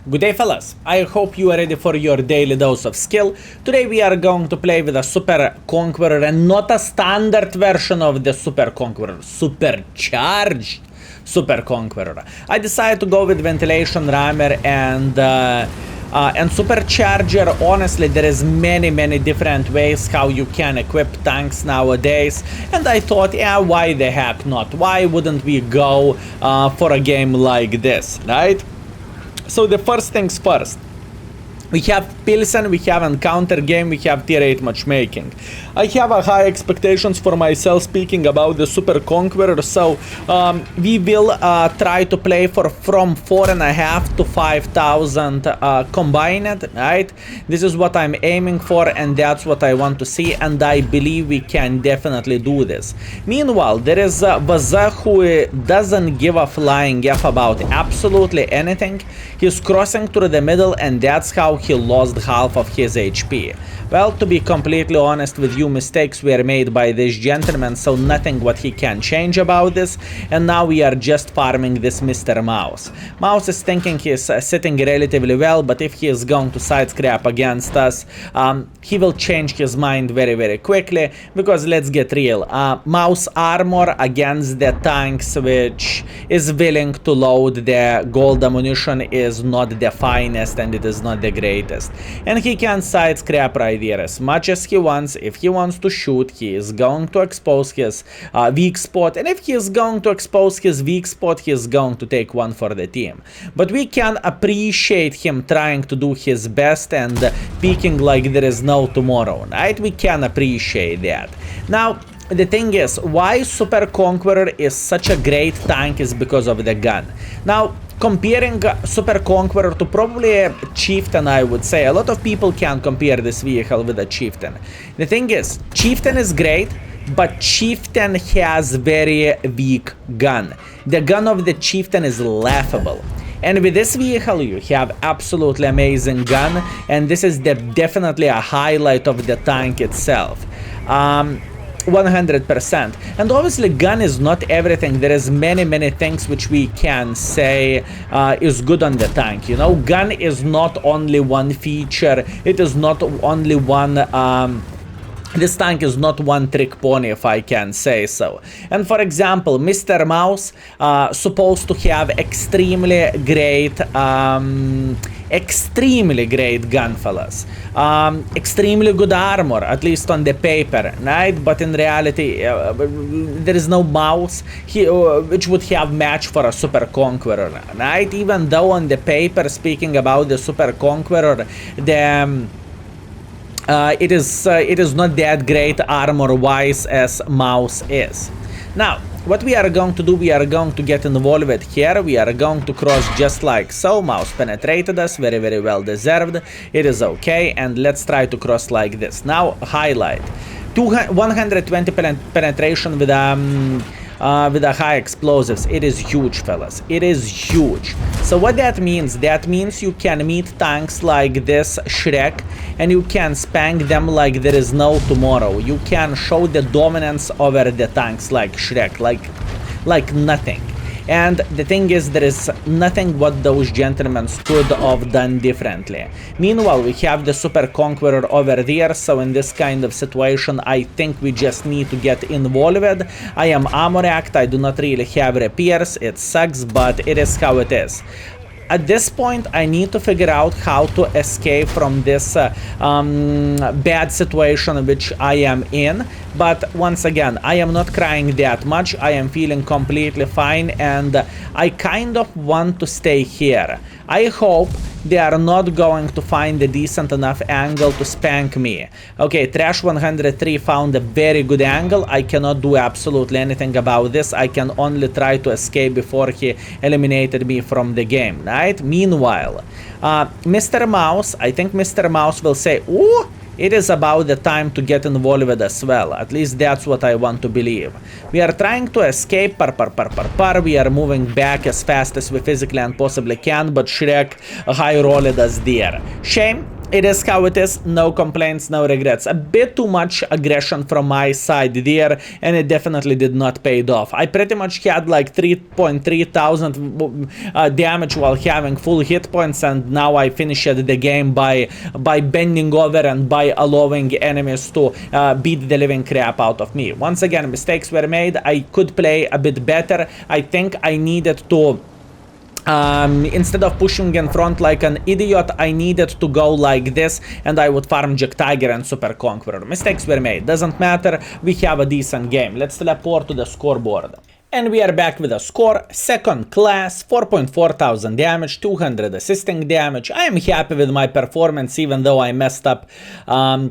Good day fellas, I hope you are ready for your daily dose of skill. Today we are going to play with a Super Conqueror and not a standard version of the Super Conqueror, supercharged Super Conqueror. I decided to go with Ventilation Rammer and Supercharger. Honestly, there is many different ways how you can equip tanks nowadays, and I thought, yeah, why the heck not? Why wouldn't we go for a game like this, right? So the first things first, we have Pilsen, we have Encounter game, we have tier 8 matchmaking. I have a high expectations for myself speaking about the Super Conqueror, so we will try to play from 4.5 to 5,000 combined, right? This is what I'm aiming for and that's what I want to see, and I believe we can definitely do this. Meanwhile, there is Vaza who doesn't give a flying F about absolutely anything. He's crossing through the middle and that's how he lost half of his HP. Well, to be completely honest with you, mistakes were made by this gentleman, so nothing what he can change about this, and now we are just farming this Mr. Mouse. Mouse is thinking he's sitting relatively well, but if he is going to side scrap against us, he will change his mind very quickly, because let's get real, Mouse armor against the tanks which is willing to load the gold ammunition is not the finest and it is not the greatest. And he can side scrap right here as much as he wants. If he wants to shoot, he is going to expose his weak spot, and if he is going to expose his weak spot, he is going to take one for the team. But we can appreciate him trying to do his best and peeking like there is no tomorrow, right? We can appreciate that. Now, the thing is, why Super Conqueror is such a great tank is because of the gun. Now, comparing Super Conqueror to probably a Chieftain, I would say, a lot of people can compare this vehicle with a Chieftain. The thing is, Chieftain is great, but Chieftain has very weak gun. The gun of the Chieftain is laughable. And with this vehicle, you have absolutely amazing gun, and this is definitely a highlight of the tank itself. 100%. And obviously gun is not everything. There is many things which we can say is good on the tank, you know. Gun is not only one feature, it is not only one this tank is not one trick pony, if I can say so. And for example, Mr. Mouse supposed to have extremely great gun, fellas. Extremely good armor, at least on the paper, right? But in reality, there is no Mouse which would have match for a Super Conqueror, right? Even though on the paper, speaking about the Super Conqueror, the it is not that great armor-wise as Mouse is. Now, what we are going to do, we are going to get involved here. We are going to cross just like so. Mouse penetrated us, very well deserved. It is okay, and let's try to cross like this. Now, highlight. 120 penetration with a high explosives. It is huge, fellas. It is huge. So what that means? That means you can meet tanks like this Shrek and you can spank them like there is no tomorrow. You can show the dominance over the tanks like Shrek, like nothing. And the thing is, there is nothing what those gentlemen could have done differently. Meanwhile, we have the Super Conqueror over there, so in this kind of situation, I think we just need to get involved. I am Amoract, I do not really have repairs, it sucks, but it is how it is. At this point, I need to figure out how to escape from this bad situation which I am in. But once again, I am not crying that much. I am feeling completely fine, and I kind of want to stay here. I hope they are not going to find a decent enough angle to spank me. Okay, Trash 103 found a very good angle. I cannot do absolutely anything about this. I can only try to escape before he eliminated me from the game, right? Meanwhile, Mr. Mouse, I think Mr. Mouse will say, ooh, it is about the time to get involved as well. At least that's what I want to believe. We are trying to escape. We are moving back as fast as we physically and possibly can, but Shrek high rolled us there. Shame. It is how it is, no complaints, no regrets. A bit too much aggression from my side there, and it definitely did not pay off. I pretty much had like 3.3 thousand damage while having full hit points, and now I finished the game by bending over and by allowing enemies to beat the living crap out of me. Once again, mistakes were made. I could play a bit better. I think I needed to... instead of pushing in front like an idiot, I needed to go like this, and I would farm Jack Tiger and Super Conqueror. Mistakes were made, doesn't matter, we have a decent game. Let's teleport to the scoreboard. And we are back with a score, second class, 4.4 thousand damage, 200 assisting damage. I am happy with my performance, even though I messed up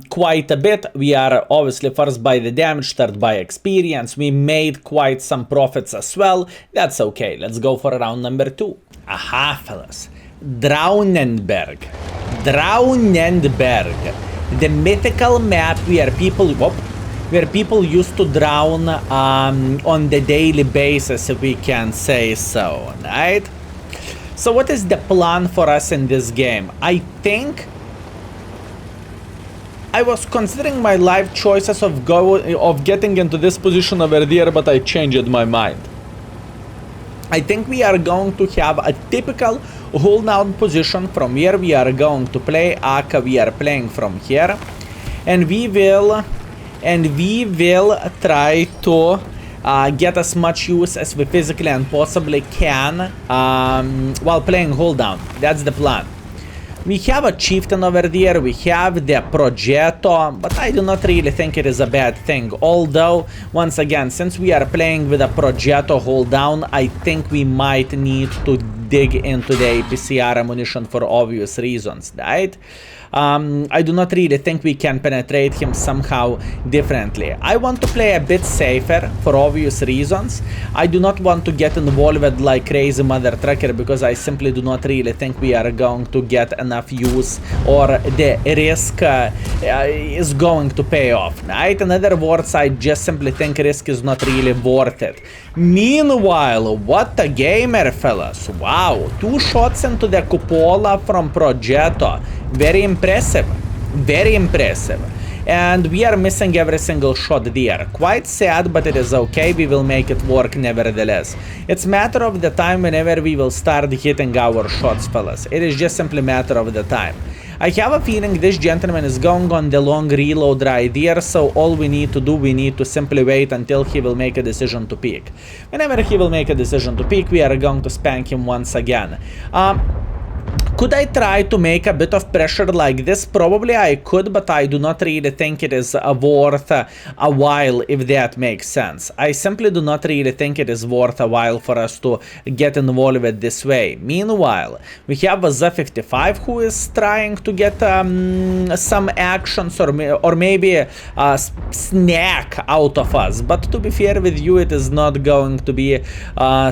quite a bit. We are obviously first by the damage, third by experience. We made quite some profits as well. That's okay, let's go for round number 2. Aha, fellas. Drawnenberg. Drawnenberg. The mythical map where people used to drown on the daily basis, if we can say so, right? So what is the plan for us in this game? I think I was considering my life choices of getting into this position over there, but I changed my mind. I think we are going to have a typical hold down position from where we are going to play. Aka, we are playing from here, and we will try to get as much use as we physically and possibly can while playing hold down. That's the plan. We have a chieftain over there, we have the Progetto, but I do not really think it is a bad thing. Although, once again, since we are playing with a Progetto hold down, I think we might need to dig into the APCR ammunition for obvious reasons, right? I do not really think we can penetrate him somehow differently. I want to play a bit safer for obvious reasons. I do not want to get involved like crazy mother trucker, because I simply do not really think we are going to get enough use, or the risk is going to pay off, right? In other words, I just simply think risk is not really worth it. Meanwhile, what a gamer, fellas. Wow, 2 shots into the cupola from Progetto. Very impressive, very impressive. And we are missing every single shot there. Quite sad, but it is okay, we will make it work nevertheless. It's matter of the time whenever we will start hitting our shots, fellas. It is just simply matter of the time. I have a feeling this gentleman is going on the long reload right there, so all we need to do, we need to simply wait until he will make a decision to peek. Whenever he will make a decision to peek, we are going to spank him once again. Could I try to make a bit of pressure like this? Probably I could, but I do not really think it is worth a while, if that makes sense. I simply do not really think it is worth a while for us to get involved this way. Meanwhile, we have a Z55 who is trying to get some actions, or maybe a snack out of us. But to be fair with you, it is not going to be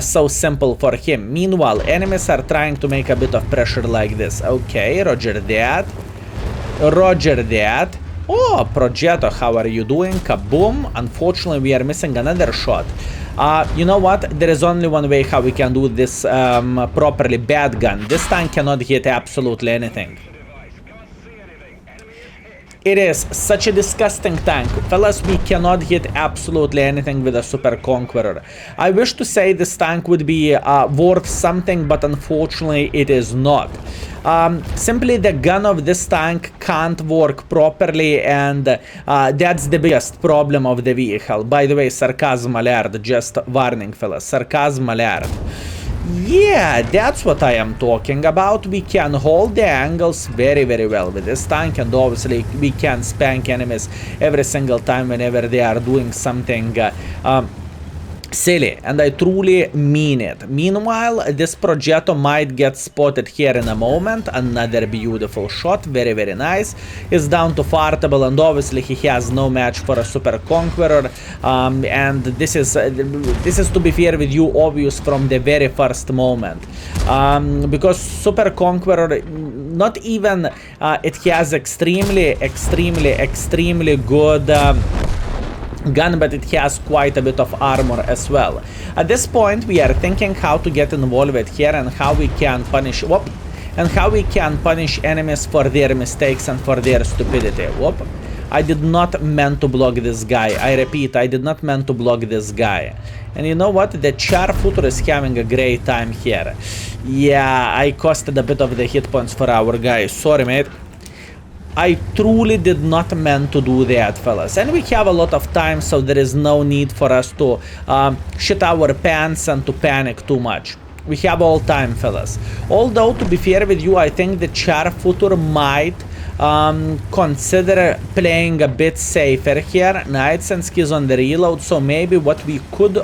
so simple for him. Meanwhile, enemies are trying to make a bit of pressure like this. Okay, roger that. Roger that. Oh, Progetto, how are you doing? Kaboom. Unfortunately, we are missing another shot. You know what? There is only one way how we can do this properly. Bad gun. This tank cannot hit absolutely anything. It is such a disgusting tank. Fellas, we cannot hit absolutely anything with a Super Conqueror. I wish to say this tank would be worth something, but unfortunately it is not. Simply the gun of this tank can't work properly, and that's the biggest problem of the vehicle. By the way, sarcasm alert, just warning, fellas. Sarcasm alert. Yeah, that's what I am talking about. We can hold the angles very, very well with this tank, and obviously we can spank enemies every single time whenever they are doing something silly, and I truly mean it. Meanwhile, this Progetto might get spotted here in a moment. Another beautiful shot, very, very nice. He's down to fartable, and obviously he has no match for a Super Conqueror. And this is to be fair with you, obvious from the very first moment. Because Super Conqueror, not even it has extremely good gun, but it has quite a bit of armor as well. At this point, we are thinking how to get involved here and how we can punish. Whoop. and how we can punish enemies for their mistakes and for their stupidity. Whoop. I did not meant to block this guy. I repeat, I did not meant to block this guy. And you know what? The Charfooter is having a great time here. Yeah, I costed a bit of the hit points for our guy. Sorry, mate. I truly did not meant to do that, fellas. And we have a lot of time, so there is no need for us to shit our pants and to panic too much. We have all time, fellas. Although, to be fair with you, I think the Charfooter might consider playing a bit safer here. Right, since he's on the reload, so maybe what we could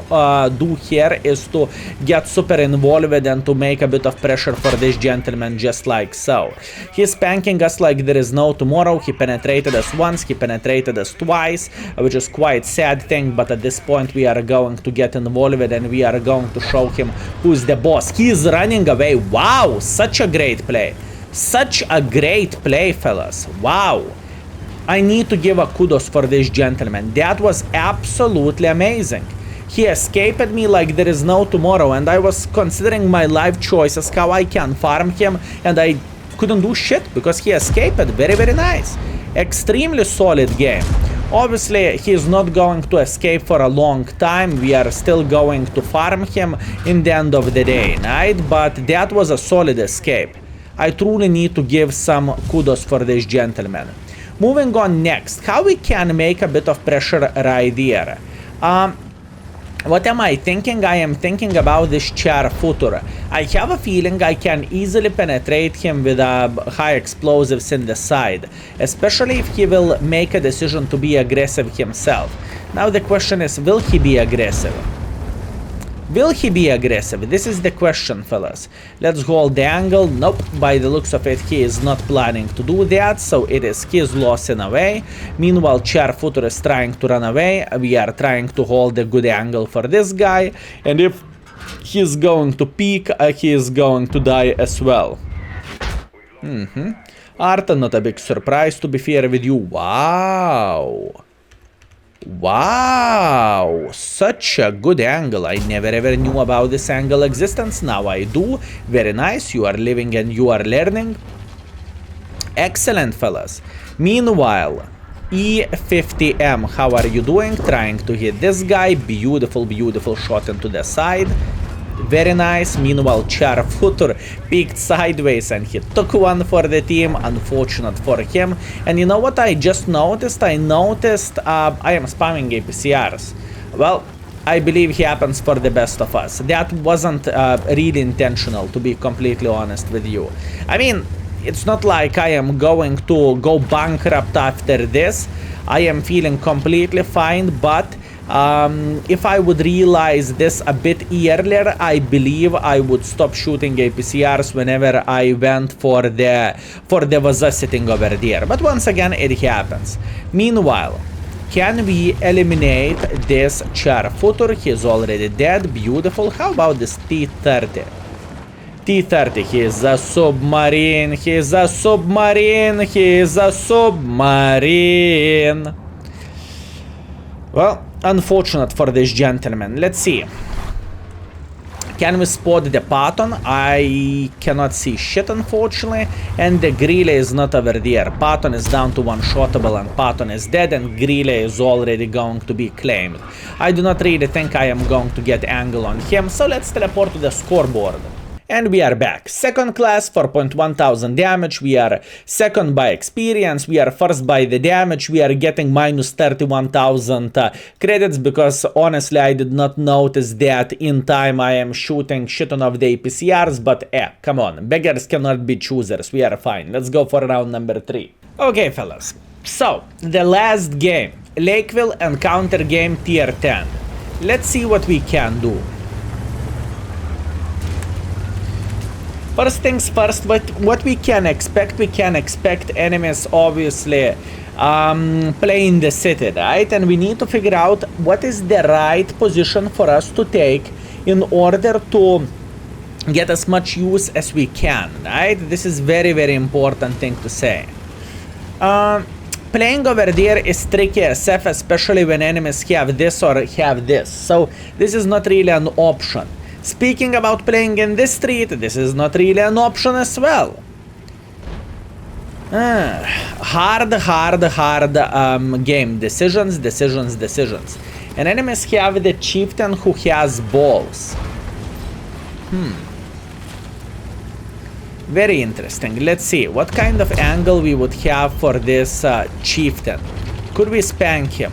do here is to get super involved and to make a bit of pressure for this gentleman, just like so. He's spanking us like there is no tomorrow. He penetrated us once, he penetrated us twice, which is quite sad thing, but at this point we are going to get involved and we are going to show him who's the boss. He is running away. Wow, such a great play. Such a great play, fellas. Wow. I need to give a kudos for this gentleman. That was absolutely amazing. He escaped me like there is no tomorrow, and I was considering my life choices, how I can farm him, and I couldn't do shit because he escaped. Very, very nice. Extremely solid game. Obviously, he is not going to escape for a long time. We are still going to farm him in the end of the day, right? But that was a solid escape. I truly need to give some kudos for this gentleman. Moving on next, how we can make a bit of pressure right here. What am I thinking? I am thinking about this Charfooter. I have a feeling I can easily penetrate him with high explosives in the side, especially if he will make a decision to be aggressive himself. Now the question is, will he be aggressive? Will he be aggressive? This is the question, fellas. Let's hold the angle. Nope, by the looks of it, he is not planning to do that, so it is his loss in a way. Meanwhile, Charfooter is trying to run away. We are trying to hold a good angle for this guy, and if he's going to peek, he is going to die as well. Arta, not a big surprise, to be fair with you. Wow. Wow, such a good angle. I never ever knew about this angle existence. Now I do. Very nice. You are living and you are learning. Excellent, fellas. Meanwhile, E50M, how are you doing? Trying to hit this guy. Beautiful, beautiful shot into the side. Very nice. Meanwhile, Charfooter peeked sideways and he took one for the team. Unfortunate for him. And you know what I just noticed? I noticed I am spamming APCRs. Well, I believe he happens for the best of us. That wasn't really intentional, to be completely honest with you. I mean, it's not like I am going to go bankrupt after this. I am feeling completely fine, but if I would realize this a bit earlier, I believe I would stop shooting APCRs whenever I went for the Vaza sitting over there. But once again, it happens. Meanwhile, can we eliminate this Charfooter? He is already dead. Beautiful. How about this T30? T30, he is a submarine. He is a submarine. He is a submarine. Well, unfortunate for this gentleman. Let's see. Can we spot the Patton? I cannot see shit, unfortunately. And the Grille is not over there. Patton is down to one-shottable and Patton is dead and Grille is already going to be claimed. I do not really think I am going to get angle on him, so let's teleport to the scoreboard. And we are back. Second class, 4,100 damage. We are second by experience. We are first by the damage. We are getting minus 31,000 credits because honestly I did not notice that in time. I am shooting shit on of the APCRs, but come on. Beggars cannot be choosers. We are fine. Let's go for round number 3. Okay, fellas. So, the last game. Lakeville Encounter game tier 10. Let's see what we can do. First things first, what we can expect enemies obviously playing the city, right? And we need to figure out what is the right position for us to take in order to get as much use as we can, right? This is very, very important thing to say. Playing over there is tricky SF, especially when enemies have this or have this. So this is not really an option. Speaking about playing in this street, this is not really an option as well. Hard game. Decisions. And enemies have the chieftain who has balls. Very interesting. Let's see what kind of angle we would have for this chieftain. Could we spank him?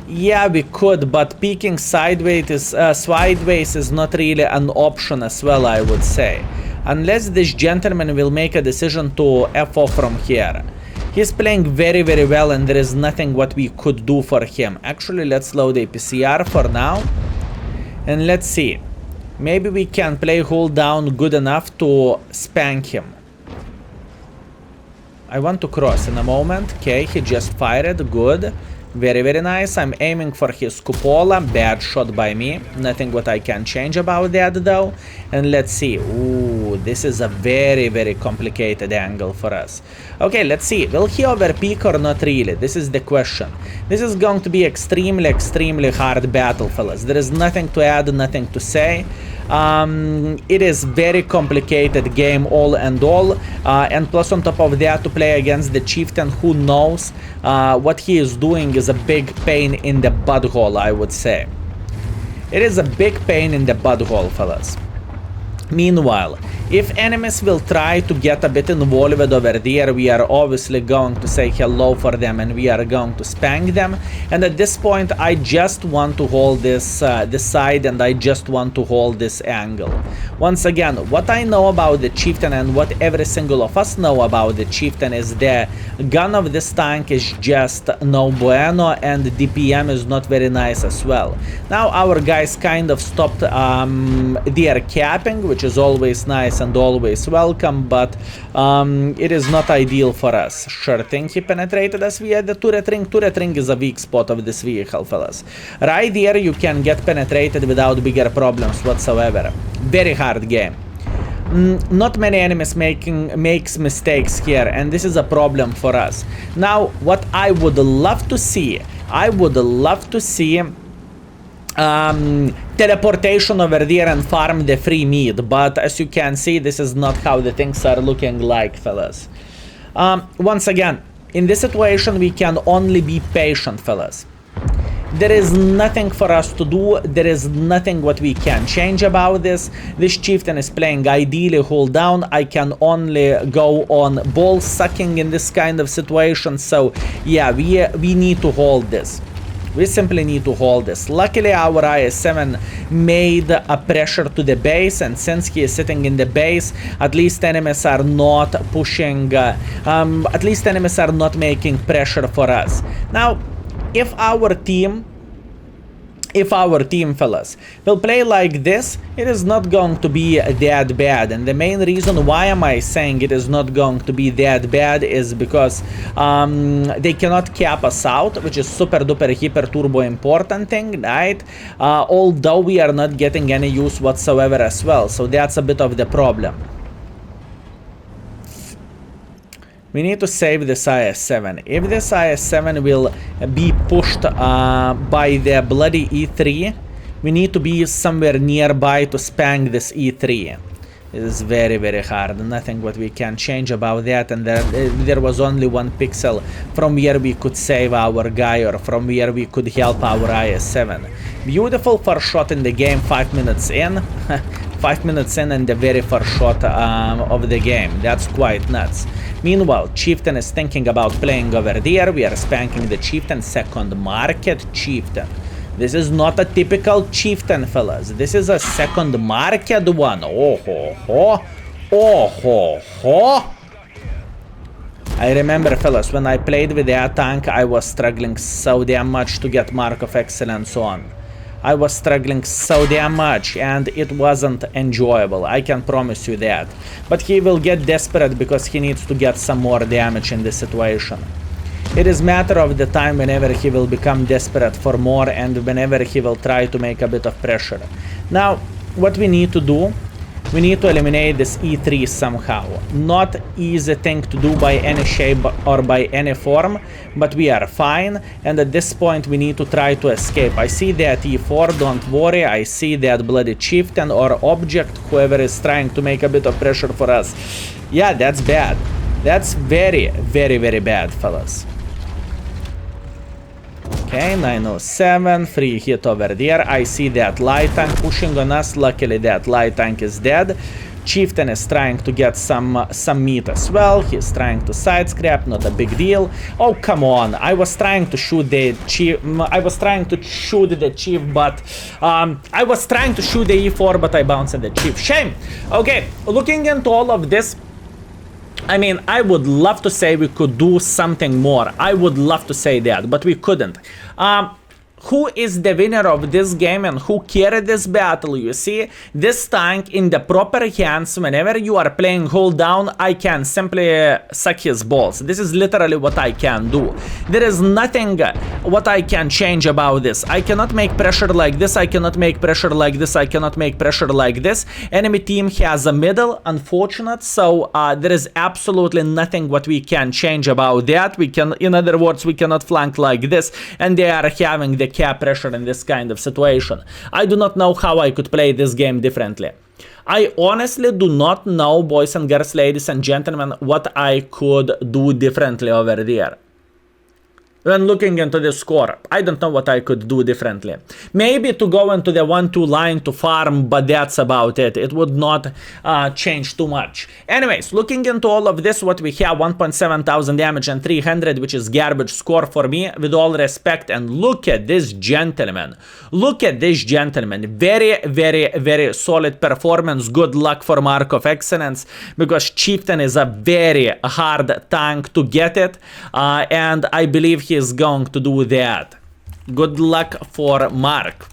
Yeah, we could, but peeking sideways is not really an option as well, I would say. Unless this gentleman will make a decision to F off from here. He's playing very well, and there is nothing what we could do for him. Actually, let's load a PCR for now. And let's see. Maybe we can play hold down good enough to spank him. I want to cross in a moment. Okay, he just fired. Good. Very nice. I'm aiming for his cupola. Bad shot by me. Nothing what I can change about that though. And let's see. Ooh, this is a very complicated angle for us. Okay, let's see. Will he overpeak or not really? This is the question. This is going to be extremely hard battle, fellas. There is nothing to add, nothing to say. It is very complicated game all and all, and plus on top of that, to play against the chieftain who knows what he is doing is a big pain in the butthole, I would say. It is a big pain in the butthole, fellas. Meanwhile, if enemies will try to get a bit involved over there, we are obviously going to say hello for them and we are going to spank them. And at this point, I just want to hold this side, and I just want to hold this angle. Once again, what I know about the chieftain and what every single of us know about the chieftain is the gun of this tank is just no bueno, and DPM is not very nice as well. Now our guys kind of stopped their capping, which is always nice and always welcome, but it is not ideal for us. Sure thing he penetrated us via the turret ring. Turret ring is a weak spot of this vehicle, fellas. Right there you can get penetrated without bigger problems whatsoever. Very hard game. Not many enemies makes mistakes here, and this is a problem for us. Now what I would love to see, teleportation over there and farm the free meat, but as you can see, this is not how the things are looking like, fellas. Once again, in this situation we can only be patient, fellas. There is nothing for us to do. There is nothing what we can change about this. This chieftain is playing ideally hold down. I can only go on ball sucking in this kind of situation. So yeah, we need to hold this. We simply need to hold this. Luckily, our IS-7 made a pressure to the base, and since he is sitting in the base, at least enemies are not pushing, at least enemies are not making pressure for us. Now, if our team, fellas, will play like this, it is not going to be that bad. And the main reason why am I saying it is not going to be that bad is because they cannot cap us out, which is super duper hyper turbo important thing, right? Although we are not getting any use whatsoever as well, so that's a bit of the problem. We need to save this IS-7. If this IS-7 will be pushed by the bloody E3, we need to be somewhere nearby to spank this E3. It is very hard. Nothing what we can change about that, and there was only one pixel from where we could save our guy or from where we could help our IS-7. Beautiful first shot in the game, 5 minutes in. 5 minutes in and the very first shot of the game. That's quite nuts. Meanwhile, Chieftain is thinking about playing over there. We are spanking the Chieftain, second market Chieftain. This is not a typical Chieftain, fellas. This is a second market one. Oh ho ho. Oh ho ho. I remember, fellas, when I played with that tank, I was struggling so damn much to get Mark of Excellence on. I was struggling so damn much, and it wasn't enjoyable, I can promise you that. But he will get desperate because he needs to get some more damage in this situation. It is matter of the time whenever he will become desperate for more and whenever he will try to make a bit of pressure. Now, what we need to do, We need to eliminate this E3 somehow. Not easy thing to do by any shape or by any form, but we are fine, and at this point we need to try to escape. I see that E4, don't worry, I see that bloody chieftain or object, whoever is trying to make a bit of pressure for us. Yeah, that's bad. That's very, very, very bad, fellas. Okay, 907, free hit over there. I see that light tank pushing on us. Luckily, that light tank is dead. Chieftain is trying to get some meat as well. He's trying to side scrap, not a big deal. Oh, come on. I was trying to shoot the chief. I was trying to shoot the chief, but I was trying to shoot the E4, but I bounced at the chief. Shame. Okay, looking into all of this, I mean, I would love to say we could do something more. I would love to say that, but we couldn't. Who is the winner of this game and who carried this battle? You see, this tank in the proper hands, whenever you are playing hold down, I can simply suck his balls. This is literally what I can do. There is nothing what I can change about this. I cannot make pressure like this, I cannot make pressure like this, I cannot make pressure like this. Enemy team has a middle, unfortunate, so there is absolutely nothing what we can change about that. We can, in other words, we cannot flank like this, and they are having the cap pressure in this kind of situation. I do not know how I could play this game differently. I honestly do not know, boys and girls, ladies and gentlemen, what I could do differently over there. When looking into the score, I don't know what I could do differently. Maybe to go into the 1-2 line to farm, but that's about it. It would not change too much. Anyways, looking into all of this, what we have, 1,700 damage and 300, which is garbage score for me, with all respect. And look at this gentleman. Look at this gentleman. Very, very, very solid performance. Good luck for Mark of Excellence, because Chieftain is a very hard tank to get it. And I believe he is going to do that. Good luck for Mark,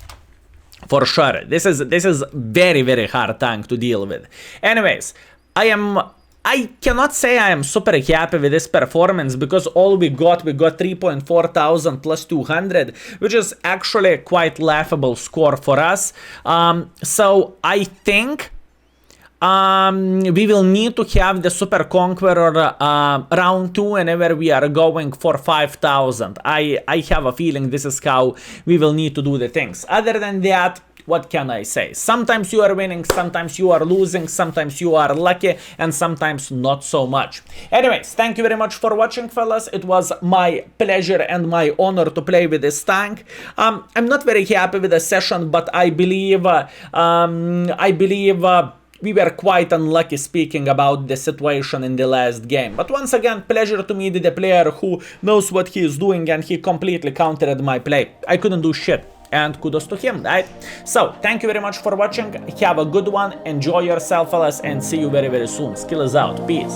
for sure. This is very, very hard tank to deal with. Anyways, I cannot say I am super happy with this performance, because all we got 3,400 plus 200, which is actually quite laughable score for us. So I think we will need to have the Super Conqueror round 2 whenever we are going for 5,000. I have a feeling this is how we will need to do the things. Other than that, what can I say? Sometimes you are winning, sometimes you are losing, sometimes you are lucky, and sometimes not so much. Anyways, thank you very much for watching, fellas. It was my pleasure and my honor to play with this tank. I'm not very happy with the session, but I believe we were quite unlucky speaking about the situation in the last game. But once again, pleasure to meet the player who knows what he is doing, and he completely countered my play. I couldn't do shit. And kudos to him, right? So, thank you very much for watching. Have a good one. Enjoy yourself, fellas, and see you very, very soon. Skill is out. Peace.